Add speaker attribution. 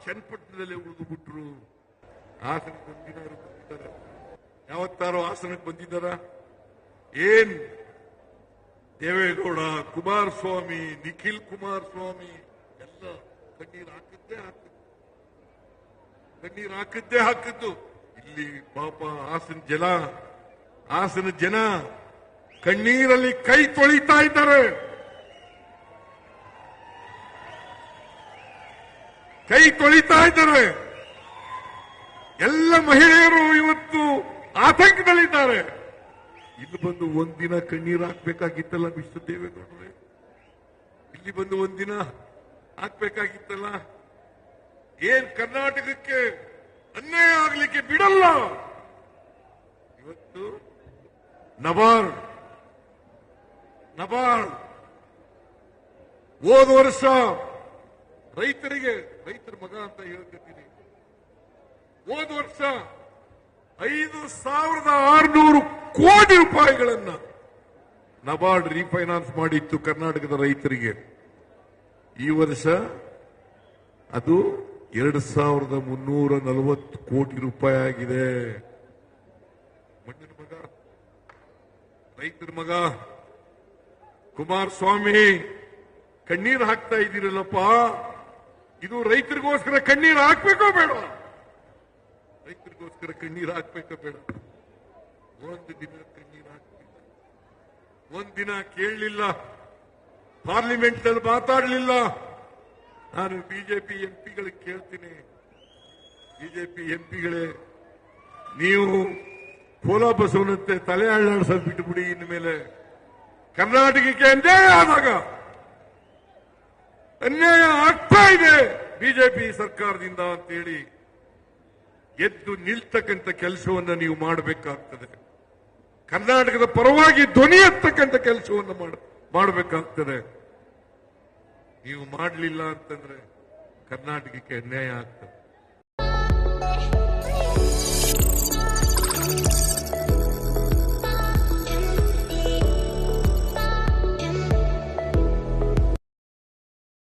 Speaker 1: ಚನ್ನಪಟ್ಟಣದಲ್ಲಿ ಉಳಿದು ಬಿಟ್ರು. ಹಾಸನಕ್ಕೆ ಬಂದಿದ್ದಾರೆ, ಯಾವತ್ತಾರೋ ಹಾಸನಕ್ಕೆ ಬಂದಿದ್ದಾರ? ಏನ್ ದೇವೇಗೌಡ, ಕುಮಾರಸ್ವಾಮಿ, ನಿಖಿಲ್ ಕುಮಾರಸ್ವಾಮಿ ಎಲ್ಲ ಕಣ್ಣೀರು ಹಾಕಿದ್ದೇ. ಇಲ್ಲಿ ಪಾಪ ಹಾಸನ ಜನ ಕಣ್ಣೀರಲ್ಲಿ ಕೈ ತೊಳಿತಾ ಇದ್ದಾರೆ. ಎಲ್ಲ ಮಹಿಳೆಯರು ಇವತ್ತು ಆತಂಕದಲ್ಲಿದ್ದಾರೆ. ಇಲ್ಲಿ ಬಂದು ಒಂದಿನ ಕಣ್ಣೀರು ಹಾಕ್ಬೇಕಾಗಿತ್ತಲ್ಲ ಮಿಸ್ಟರ್ ದೇವೇಗೌಡರೇ, ಇಲ್ಲಿ ಬಂದು ಒಂದಿನ ಹಾಕ್ಬೇಕಾಗಿತ್ತಲ್ಲ. ಏನ್ ಕರ್ನಾಟಕಕ್ಕೆ ಅನ್ಯಾಯ ಆಗ್ಲಿಕ್ಕೆ ಬಿಡಲ್ಲ. ಇವತ್ತು ನಬಾರ್ಡ್ ಹೋದ ವರ್ಷ ರೈತರ ಮಗ ಅಂತ ಹೇಳ್ತೀನಿ, ಹೋದ ವರ್ಷ 5,600 ಕೋಟಿ ರೂಪಾಯಿಗಳನ್ನ ನಬಾರ್ಡ್ ರೀಫೈನಾನ್ಸ್ ಮಾಡಿತ್ತು ಕರ್ನಾಟಕದ ರೈತರಿಗೆ. ಈ ವರ್ಷ ಅದು 2,340 ಕೋಟಿ ರೂಪಾಯಿ ಆಗಿದೆ. ಮಣ್ಣಿನ ಮಗ, ರೈತರ ಮಗ ಕುಮಾರಸ್ವಾಮಿ ಕಣ್ಣೀರು ಹಾಕ್ತಾ ಇದ್ದೀರಲ್ಲಪ್ಪ. ಇದು ರೈತರಿಗೋಸ್ಕರ ಕಣ್ಣೀರು ಹಾಕ್ಬೇಕೋ ಬೇಡ? ರೈತರಿಗೋಸ್ಕರ ಕಣ್ಣೀರು ಹಾಕ್ಬೇಕೋ ಬೇಡ? ಒಂದು ದಿನ ಕಣ್ಣೀರು ಹಾಕ್ತಿಲ್ಲ, ಒಂದಿನ ಕೇಳಲಿಲ್ಲ, ಪಾರ್ಲಿಮೆಂಟ್ ನಲ್ಲಿ ಮಾತಾಡಲಿಲ್ಲ. ನಾನು ಬಿಜೆಪಿ ಎಂಪಿಗಳಿಗೆ ಕೇಳ್ತೀನಿ, ಬಿಜೆಪಿ ಎಂಪಿಗಳೇ, ನೀವು ಕೋಲಾ ಬಸವನಂತೆ ತಲೆ ಅಳ್ಳಾಡಿಸೋದು ಬಿಟ್ಟುಬಿಡಿ. ಇನ್ಮೇಲೆ ಕರ್ನಾಟಕಕ್ಕೆ ಅನ್ಯಾಯ ಆಗ್ತಾ ಇದೆ ಬಿಜೆಪಿ ಸರ್ಕಾರದಿಂದ ಅಂತೇಳಿ ಎದ್ದು ನಿಲ್ತಕ್ಕಂಥ ಕೆಲಸವನ್ನು ನೀವು ಮಾಡಬೇಕಾಗ್ತದೆ. ಕರ್ನಾಟಕದ ಪರವಾಗಿ ಧ್ವನಿ ಎತ್ತಕ್ಕಂಥ ಕೆಲಸವನ್ನು ಮಾಡಬೇಕಾಗ್ತದೆ. ನೀವು ಮಾಡಲಿಲ್ಲ ಅಂತಂದ್ರೆ ಕರ್ನಾಟಕಕ್ಕೆ ಅನ್ಯಾಯ ಆಗ್ತದೆ.